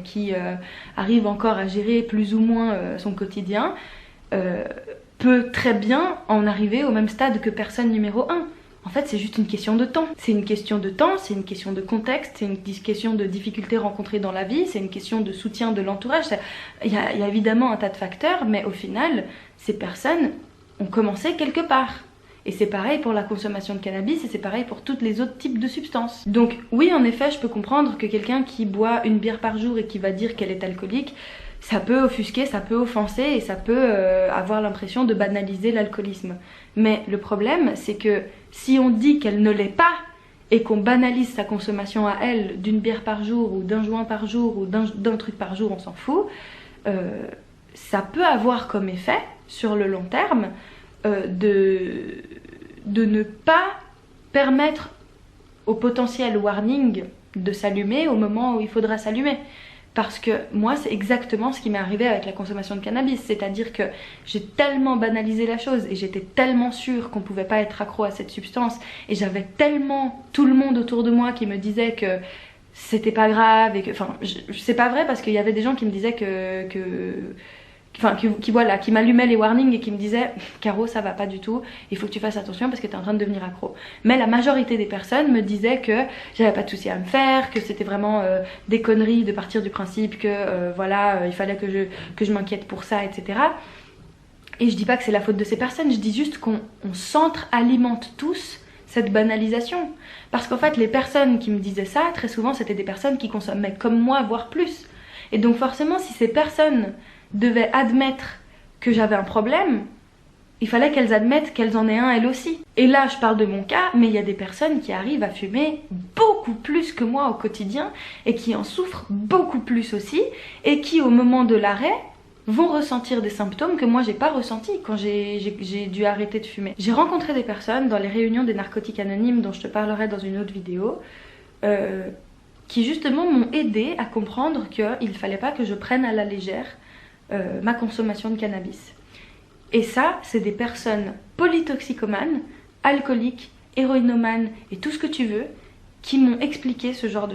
qui arrive encore à gérer plus ou moins son quotidien, peut très bien en arriver au même stade que personne numéro 1. En fait, c'est juste une question de temps. C'est une question de temps, c'est une question de contexte, c'est une question de difficultés rencontrées dans la vie, c'est une question de soutien de l'entourage. Il y a évidemment un tas de facteurs, mais au final, ces personnes ont commencé quelque part. Et c'est pareil pour la consommation de cannabis et c'est pareil pour tous les autres types de substances. Donc oui, en effet, je peux comprendre que quelqu'un qui boit une bière par jour et qui va dire qu'elle est alcoolique, ça peut offusquer, ça peut offenser et ça peut avoir l'impression de banaliser l'alcoolisme. Mais le problème, c'est que si on dit qu'elle ne l'est pas et qu'on banalise sa consommation à elle d'une bière par jour ou d'un joint par jour ou d'un truc par jour, on s'en fout, ça peut avoir comme effet, sur le long terme, de ne pas permettre au potentiel warning de s'allumer au moment où il faudra s'allumer. Parce que moi, c'est exactement ce qui m'est arrivé avec la consommation de cannabis. C'est-à-dire que j'ai tellement banalisé la chose et j'étais tellement sûre qu'on pouvait pas être accro à cette substance. Et j'avais tellement tout le monde autour de moi qui me disait que c'était pas grave. Et que, enfin, c'est pas vrai parce qu'il y avait des gens qui me disaient qui m'allumaient les warnings et qui me disaient Caro, ça va pas du tout, il faut que tu fasses attention parce que t'es en train de devenir accro. Mais la majorité des personnes me disaient que j'avais pas de soucis à me faire, que c'était vraiment des conneries de partir du principe que il fallait que je m'inquiète pour ça, etc. Et je dis pas que c'est la faute de ces personnes, je dis juste qu'on s'entre-alimente tous cette banalisation. Parce qu'en fait, les personnes qui me disaient ça, très souvent, c'était des personnes qui consommaient comme moi, voire plus. Et donc forcément, si ces personnes devaient admettre que j'avais un problème, il fallait qu'elles admettent qu'elles en aient un elles aussi. Et là, je parle de mon cas, mais il y a des personnes qui arrivent à fumer beaucoup plus que moi au quotidien et qui en souffrent beaucoup plus aussi et qui, au moment de l'arrêt, vont ressentir des symptômes que moi j'ai pas ressentis quand j'ai dû arrêter de fumer. J'ai rencontré des personnes dans les réunions des narcotiques anonymes dont je te parlerai dans une autre vidéo qui justement m'ont aidé à comprendre qu'il fallait pas que je prenne à la légère ma consommation de cannabis. Et ça, c'est des personnes polytoxicomanes, alcooliques, héroïnomanes et tout ce que tu veux qui m'ont expliqué ce genre de choses.